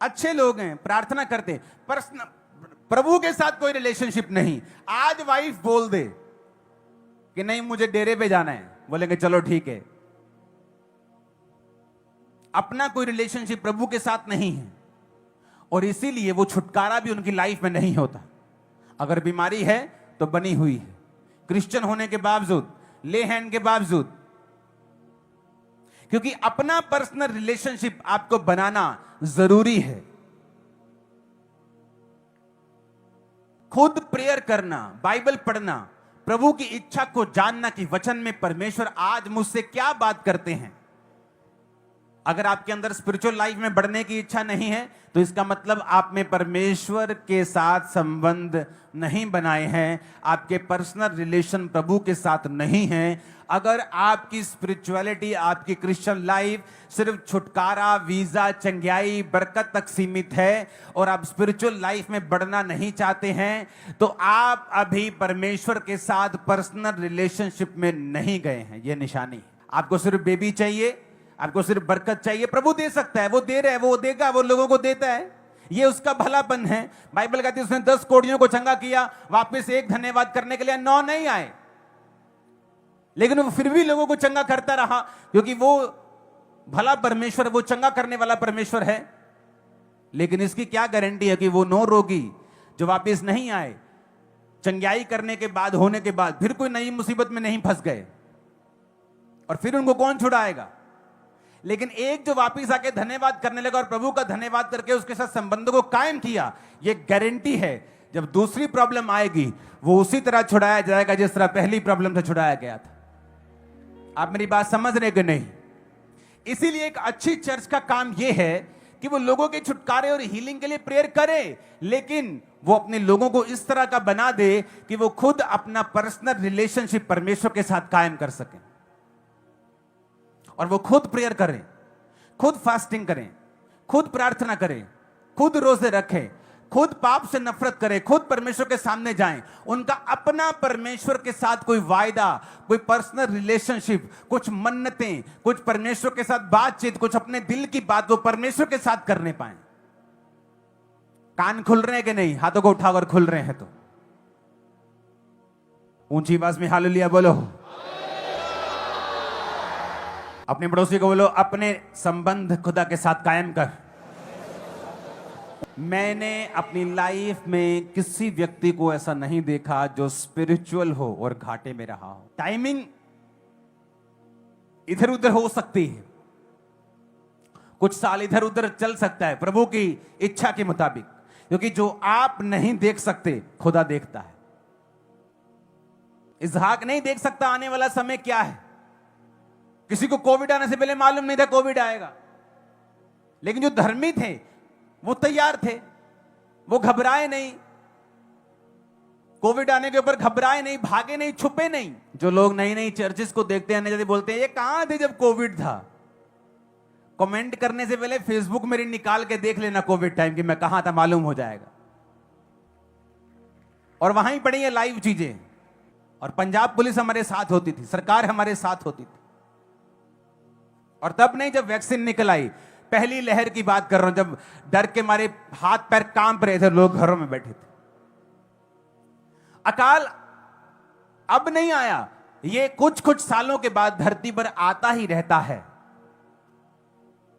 अच्छे लोग हैं, प्रार्थना करते हैं, पर्सनल प्रभु के साथ कोई रिलेशनशिप नहीं। आज वाइफ बोल दे कि नहीं मुझे डेरे पे जाना है, बोलेंगे चलो ठीक है। अपना कोई रिलेशनशिप प्रभु के साथ नहीं है, और इसीलिए वो छुटकारा भी उनकी लाइफ में नहीं होता। अगर बीमारी है तो बनी हुई है, क्रिश्चियन होने के बावजूद, ले हैंड के बावजूद, क्योंकि अपना पर्सनल रिलेशनशिप आपको बनाना जरूरी है। खुद प्रेयर करना, बाइबल पढ़ना, प्रभु की इच्छा को जानना कि वचन में परमेश्वर आज मुझसे क्या बात करते हैं। अगर आपके अंदर स्पिरिचुअल लाइफ में बढ़ने की इच्छा नहीं है तो इसका मतलब आप में परमेश्वर के साथ संबंध नहीं बनाए हैं, आपके पर्सनल रिलेशन प्रभु के साथ नहीं है। अगर आपकी स्पिरिचुअलिटी, आपकी क्रिश्चियन लाइफ सिर्फ छुटकारा, वीजा, चंगियाई, बरकत तक सीमित है और आप स्पिरिचुअल लाइफ में बढ़ना नहीं चाहते हैं, तो आप अभी परमेश्वर के साथ पर्सनल रिलेशनशिप में नहीं गए हैं। यह निशानी। आपको सिर्फ बेबी चाहिए, आपको सिर्फ बरकत चाहिए, प्रभु दे सकता है, वो दे रहा है, वो देगा, वो लोगों को देता है, ये उसका भलापन है। बाइबल कहती है उसने 10 कोढ़ियों को चंगा किया, वापस एक धन्यवाद करने के लिए 9 नहीं आए, लेकिन वो फिर भी लोगों को चंगा करता रहा, क्योंकि वो भला परमेश्वर, वो चंगा करने वाला परमेश्वर है। लेकिन इसकी क्या गारंटी है कि वो 9 रोगी जो वापस नहीं आए, चंगाई करने के बाद, होने के बाद फिर कोई नई मुसीबत में नहीं फंस गए, और फिर उनको कौन छुड़ाएगा? लेकिन एक जो वापस आके धन्यवाद करने लगा और प्रभु का धन्यवाद करके उसके साथ संबंध को कायम किया, ये गारंटी है जब दूसरी प्रॉब्लम आएगी वो उसी तरह छुड़ाया जाएगा जिस तरह पहली प्रॉब्लम से छुड़ाया गया था। आप मेरी बात समझ रहे कि नहीं? इसीलिए एक अच्छी चर्च का काम यह है कि वो लोगों के छुटकारे और हीलिंग के लिए प्रेयर करे, लेकिन वो अपने लोगों को इस तरह का बना दे कि वो खुद अपना पर्सनल रिलेशनशिप परमेश्वर के साथ कायम कर सके, और वो खुद प्रेयर करें, खुद फास्टिंग करें, खुद प्रार्थना करें, खुद रोजे रखें, खुद पाप से नफरत करें, खुद परमेश्वर के सामने जाएं। उनका अपना परमेश्वर के साथ कोई वायदा, कोई पर्सनल रिलेशनशिप, कुछ मन्नतें, कुछ परमेश्वर के साथ बातचीत, कुछ अपने दिल की बात वो परमेश्वर के साथ करने पाए। कान खुल रहे हैं कि नहीं? हाथों को उठाकर खुल रहे हैं तो ऊंची आवाज में हालेलुया बोलो। अपने पड़ोसी को बोलो, अपने संबंध खुदा के साथ कायम कर। मैंने अपनी लाइफ में किसी व्यक्ति को ऐसा नहीं देखा जो स्पिरिचुअल हो और घाटे में रहा हो। टाइमिंग इधर उधर हो सकती है, कुछ साल इधर उधर चल सकता है प्रभु की इच्छा के मुताबिक, क्योंकि जो आप नहीं देख सकते खुदा देखता है। इसहाक नहीं देख सकता आने वाला समय क्या है। किसी को कोविड आने से पहले मालूम नहीं था कोविड आएगा, लेकिन जो धर्मी थे वो तैयार थे, वो घबराए नहीं, कोविड आने के ऊपर घबराए नहीं, भागे नहीं, छुपे नहीं। जो लोग नई नई चर्चेस को देखते हैं, जैसे बोलते हैं ये कहां थे जब कोविड था, कमेंट करने से पहले फेसबुक मेरी निकाल के देख लेना कोविड टाइम की मैं कहां था, मालूम हो जाएगा। और वहां ही पड़ी है लाइव चीजें। और पंजाब पुलिस हमारे साथ होती थी, सरकार हमारे साथ होती थी। और तब नहीं जब वैक्सीन निकल आई, पहली लहर की बात कर रहा हूं, जब डर के मारे हाथ पैर कांप रहे थे, लोग घरों में बैठे थे। अकाल अब नहीं आया, ये कुछ कुछ सालों के बाद धरती पर आता ही रहता है।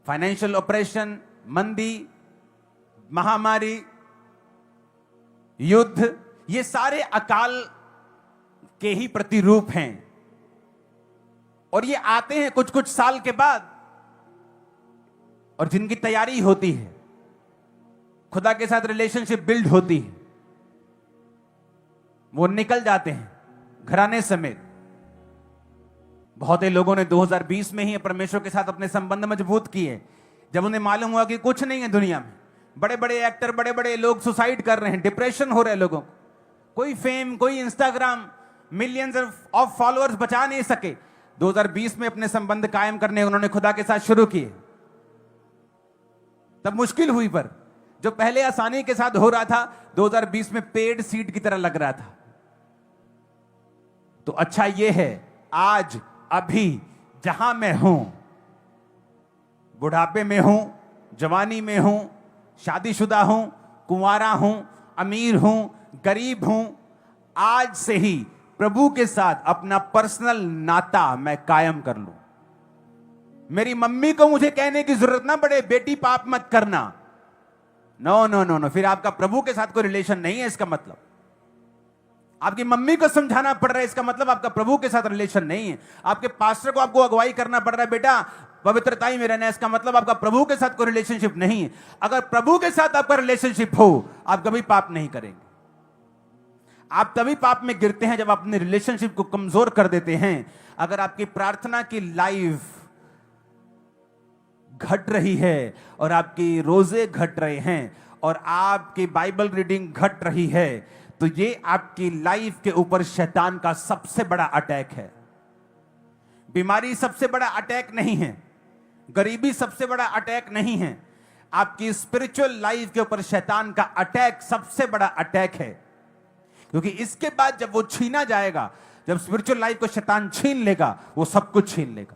फाइनेंशियल ऑपरेशन, मंदी, महामारी, युद्ध, ये सारे अकाल के ही प्रतिरूप हैं, और ये आते हैं कुछ कुछ साल के बाद। और जिनकी तैयारी होती है, खुदा के साथ रिलेशनशिप बिल्ड होती है, वो निकल जाते हैं घराने समेत। बहुत ही लोगों ने 2020 में ही परमेश्वर के साथ अपने संबंध मजबूत किए, जब उन्हें मालूम हुआ कि कुछ नहीं है दुनिया में। बड़े बड़े एक्टर, बड़े बड़े लोग सुसाइड कर रहे हैं, डिप्रेशन हो रहे हैं लोगों को, कोई फेम, कोई इंस्टाग्राम, मिलियंस ऑफ फॉलोअर्स बचा नहीं सके। 2020 में अपने संबंध कायम करने उन्होंने खुदा के साथ शुरू किए। तब मुश्किल हुई, पर जो पहले आसानी के साथ हो रहा था 2020 में पेड सीड की तरह लग रहा था। तो अच्छा यह है, आज अभी जहां मैं हूं, बुढ़ापे में हूं, जवानी में हूं, शादीशुदा हूं, कुंवारा हूं, अमीर हूं, गरीब हूं, आज से ही प्रभु के साथ अपना पर्सनल नाता मैं कायम कर लूं। मेरी मम्मी को मुझे कहने की जरूरत ना पड़े, बेटी पाप मत करना। नो नो नो नो, फिर आपका प्रभु के साथ कोई रिलेशन नहीं है। इसका मतलब आपकी मम्मी को समझाना पड़ रहा है, इसका मतलब आपका प्रभु के साथ रिलेशन नहीं है। आपके पास्टर को आपको अगुवाई करना पड़ रहा है, बेटा पवित्रताई में रहना, इसका मतलब आपका प्रभु के साथ कोई रिलेशनशिप नहीं है। अगर प्रभु के साथ आपका रिलेशनशिप हो, आप कभी पाप नहीं करेंगे। आप तभी पाप में गिरते हैं जब आप अपने रिलेशनशिप को कमजोर कर देते हैं। अगर आपकी प्रार्थना की लाइफ घट रही है, और आपकी रोजे घट रहे हैं, और आपकी बाइबल रीडिंग घट रही है, तो ये आपकी लाइफ के ऊपर शैतान का सबसे बड़ा अटैक है। बीमारी सबसे बड़ा अटैक नहीं है, गरीबी सबसे बड़ा अटैक नहीं है, आपकी स्पिरिचुअल लाइफ के ऊपर शैतान का अटैक सबसे बड़ा अटैक है। क्योंकि इसके बाद जब वो छीना जाएगा, जब स्पिरिचुअल लाइफ को शैतान छीन लेगा, वो सब कुछ छीन लेगा।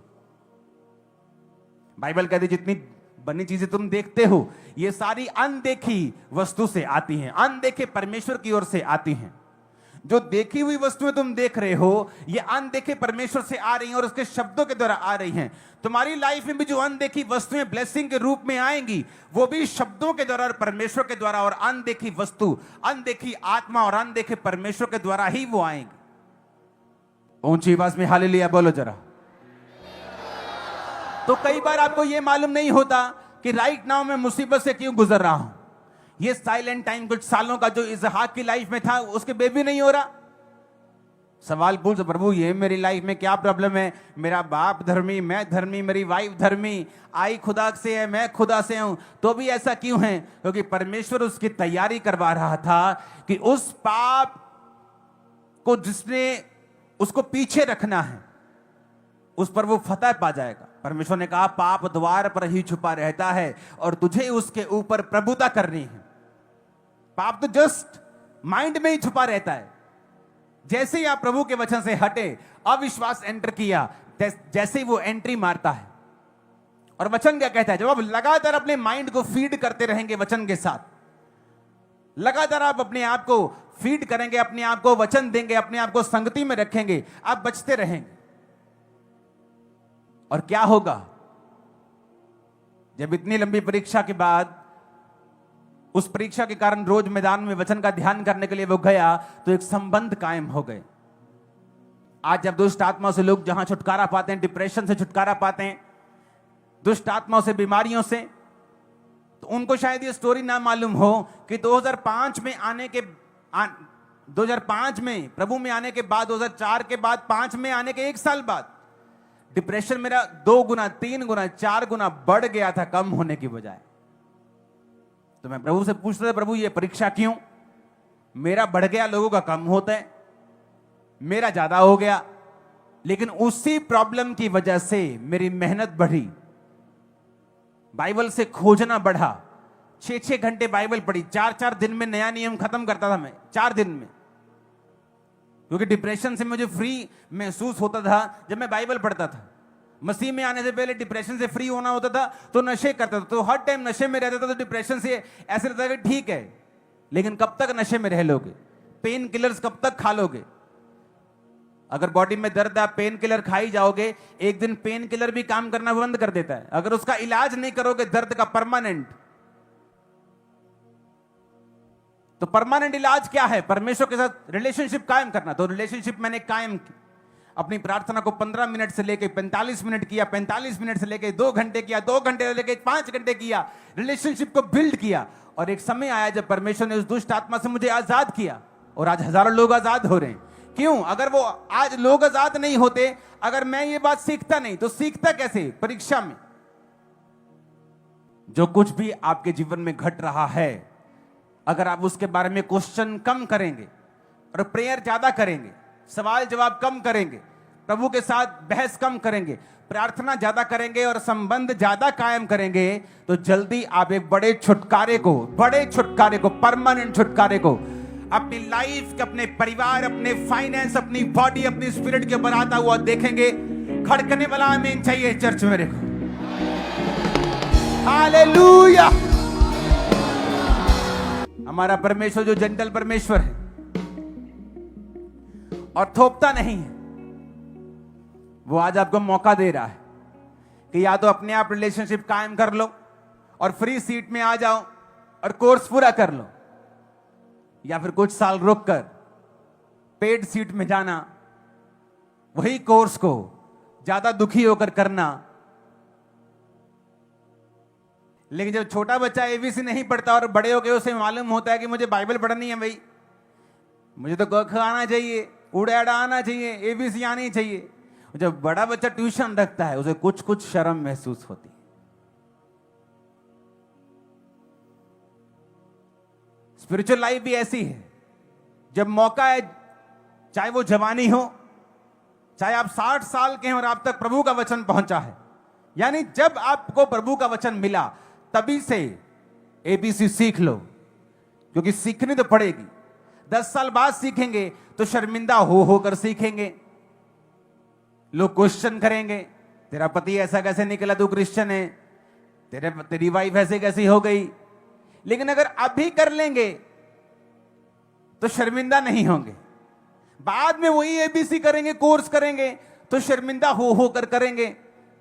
बाइबल कहती जितनी बनी चीजें तुम देखते हो ये सारी अनदेखी वस्तु से आती हैं, अनदेखे परमेश्वर की ओर से आती हैं। जो देखी हुई वस्तुएं तुम देख रहे हो ये अनदेखे परमेश्वर से आ रही हैं और उसके शब्दों के द्वारा आ रही हैं। तुम्हारी लाइफ में भी जो अनदेखी वस्तुएं ब्लेसिंग के रूप में आएंगी वो भी शब्दों के द्वारा और परमेश्वर के द्वारा, और अनदेखी वस्तु, अनदेखी आत्मा और अनदेखे परमेश्वर के द्वारा ही वो आएंगी। ऊंची आवाज में हालेलुया बोलो जरा। तो कई बार आपको यह मालूम नहीं होता कि राइट नाउ मैं मुसीबत से क्यों गुजर रहा हूं। ये साइलेंट टाइम कुछ सालों का जो इसहाक की लाइफ में था उसके बेबी नहीं हो रहा। सवाल पूछ, प्रभु ये मेरी लाइफ में क्या प्रॉब्लम है? मेरा बाप धर्मी, मैं धर्मी, मेरी वाइफ धर्मी, आई खुदा से है, मैं खुदा से हूं, तो भी ऐसा क्यों है? क्योंकि परमेश्वर उसकी तैयारी करवा रहा था कि उस पाप को जिसने उसको पीछे रखना है उस पर वो फतह पा जाएगा। परमेश्वर ने कहा पाप द्वार पर ही छुपा रहता है और तुझे उसके ऊपर प्रभुता करनी है। पाप तो जस्ट माइंड में ही छुपा रहता है। जैसे ही आप प्रभु के वचन से हटे, अविश्वास एंटर किया, जैसे ही वो एंट्री मारता है। और वचन क्या कहता है? जब आप लगातार अपने माइंड को फीड करते रहेंगे वचन के साथ, लगातार आप अपने आप को फीड करेंगे, अपने आप को वचन देंगे, अपने आप को संगति में रखेंगे, आप बचते रहेंगे। और क्या होगा जब इतनी लंबी परीक्षा के बाद, उस परीक्षा के कारण रोज मैदान में वचन का ध्यान करने के लिए वो गया तो एक संबंध कायम हो गए। आज जब दुष्ट आत्मा से लोग जहां छुटकारा पाते हैं, डिप्रेशन से छुटकारा पाते हैं, दुष्ट आत्माओं से, बीमारियों से, तो उनको शायद ये स्टोरी ना मालूम हो कि 2005 में प्रभु में आने के बाद, 2004 के बाद, 5 में आने के 1 साल बाद डिप्रेशन मेरा 2 गुना, 3 गुना, 4 गुना बढ़ गया था कम होने की बजाय। तो मैं प्रभु से पूछता था, प्रभु ये परीक्षा क्यों? मेरा बढ़ गया, लोगों का कम होता है, मेरा ज्यादा हो गया। लेकिन उसी प्रॉब्लम की वजह से मेरी मेहनत बढ़ी, बाइबल से खोजना बढ़ा, 6-6 घंटे बाइबल पढ़ी, 4-4 दिन में नया नियम खत्म करता था मैं, 4 दिन में। क्योंकि डिप्रेशन से मुझे फ्री महसूस होता था जब मैं बाइबल पढ़ता था। मसीह में आने से पहले डिप्रेशन से फ्री होना होता था तो नशे करता था, तो हर टाइम नशे में रहता था, तो डिप्रेशन से ऐसे लगता था कि ठीक है, लेकिन कब तक नशे में रह लोगे? पेन किलर्स कब तक खा लोगे? अगर बॉडी में दर्द है, आप पेन किलर खा ही जाओगे, एक दिन पेन किलर भी काम करना बंद कर देता है। अगर उसका इलाज नहीं करोगे दर्द का परमानेंट, तो परमानेंट इलाज क्या है? परमेश्वर के साथ रिलेशनशिप कायम करना। तो रिलेशनशिप मैंने कायम की। अपनी प्रार्थना को 15 मिनट से लेके 45 मिनट किया, 45 मिनट से लेके 2 घंटे किया, 2 घंटे से लेके 5 घंटे किया, रिलेशनशिप को बिल्ड किया। और एक समय आया जब परमेश्वर ने उस दुष्ट आत्मा से मुझे आजाद किया, और आज हजारों लोग आजाद हो रहे हैं। क्यों? अगर वो आज लोग आजाद नहीं होते, अगर मैं ये बात सीखता नहीं, तो सीखता कैसे? परीक्षा में। जो कुछ भी आपके जीवन में घट रहा है, अगर आप उसके बारे में क्वेश्चन कम करेंगे और प्रेयर ज्यादा करेंगे, सवाल जवाब कम करेंगे, प्रभु के साथ बहस कम करेंगे, प्रार्थना ज्यादा करेंगे और संबंध ज्यादा कायम करेंगे, तो जल्दी आप एक बड़े छुटकारे को, परमानेंट छुटकारे को अपनी लाइफ के, अपने परिवार, अपने फाइनेंस, अपनी बॉडी, अपनी स्पिरिट के ऊपर आता हुआ देखेंगे। खड़कने वाला आमीन चाहिए चर्च में। देखो, हालेलुया। हमारा परमेश्वर जो जेंटल परमेश्वर है और थोपता नहीं है, वो आज आपको मौका दे रहा है कि या तो अपने आप रिलेशनशिप कायम कर लो और फ्री सीट में आ जाओ और कोर्स पूरा कर लो, या फिर कुछ साल रुक कर पेड सीट में जाना, वही कोर्स को ज्यादा दुखी होकर करना। लेकिन जब छोटा बच्चा एबीसी नहीं पढ़ता और बड़े होकर उसे मालूम होता है कि मुझे बाइबल पढ़नी है, भाई मुझे तो क ख आना चाहिए, उड़ा आना चाहिए, एबीसी आनी चाहिए। जब बड़ा बच्चा ट्यूशन रखता है उसे कुछ कुछ शर्म महसूस होती है। स्पिरिचुअल लाइफ भी ऐसी है, जब मौका है, चाहे वो जवानी हो, चाहे आप 60 साल के हैं और आप तक प्रभु का वचन पहुंचा है, यानी जब आपको प्रभु का वचन मिला तभी से एबीसी सीख लो, क्योंकि सीखनी तो पड़ेगी। 10 साल बाद सीखेंगे तो शर्मिंदा हो होकर सीखेंगे, लोग क्वेश्चन करेंगे, तेरा पति ऐसा कैसे निकला, तू क्रिश्चियन है, तेरी वाइफ ऐसे कैसी हो गई। लेकिन अगर अभी कर लेंगे तो शर्मिंदा नहीं होंगे। बाद में वही एबीसी करेंगे, कोर्स करेंगे तो शर्मिंदा हो कर करेंगे।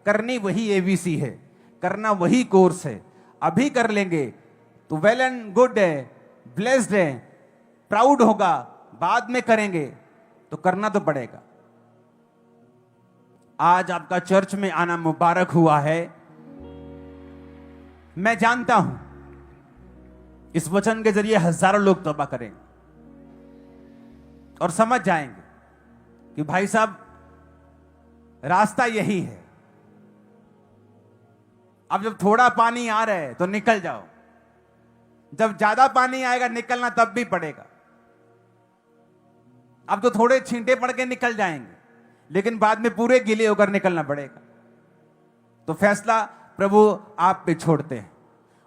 करनी वही एबीसी है, करना वही कोर्स है। अभी कर लेंगे तो वेल एंड गुड है, ब्लेस्ड है, प्राउड होगा। बाद में करेंगे तो करना तो पड़ेगा। आज आपका चर्च में आना मुबारक हुआ है। मैं जानता हूं इस वचन के जरिए हजारों लोग तौबा करेंगे और समझ जाएंगे कि भाई साहब रास्ता यही है। अब जब थोड़ा पानी आ रहा है तो निकल जाओ, जब ज्यादा पानी आएगा निकलना तब भी पड़ेगा। अब तो थोड़े छींटे पड़ के निकल जाएंगे, लेकिन बाद में पूरे गीले होकर निकलना पड़ेगा। तो फैसला प्रभु आप पे छोड़ते हैं।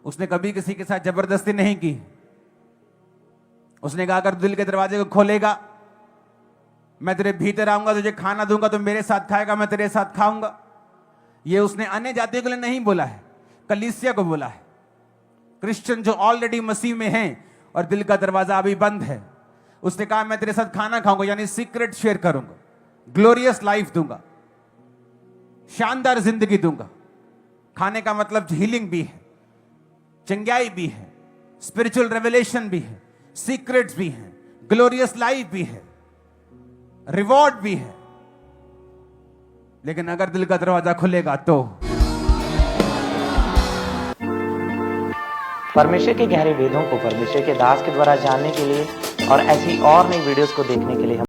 उसने कभी किसी के साथ जबरदस्ती नहीं की। उसने कहा अगर दिल के दरवाजे को खोलेगा, मैं तेरे भीतर आऊंगा, तुझे खाना दूंगा, तो मेरे साथ खाएगा, मैं तेरे साथ खाऊंगा। ये उसने अन्य जातियों के लिए नहीं बोला है, कलीसिया को बोला है। क्रिश्चियन जो ऑलरेडी मसीह में हैं और दिल का दरवाजा अभी बंद है, उसने कहा मैं तेरे साथ खाना खाऊंगा, यानी सीक्रेट शेयर करूंगा, ग्लोरियस लाइफ दूंगा, शानदार जिंदगी दूंगा। खाने का मतलब हीलिंग भी है, चंगाई भी है, स्पिरिचुअल रेवलेशन भी है, सीक्रेट्स भी है, ग्लोरियस लाइफ भी है, रिवॉर्ड भी है। लेकिन अगर दिल का दरवाजा खुलेगा तो परमेश्वर के गहरे वेदों को परमेश्वर के दास के द्वारा जानने के लिए और ऐसी और नई वीडियोस को देखने के लिए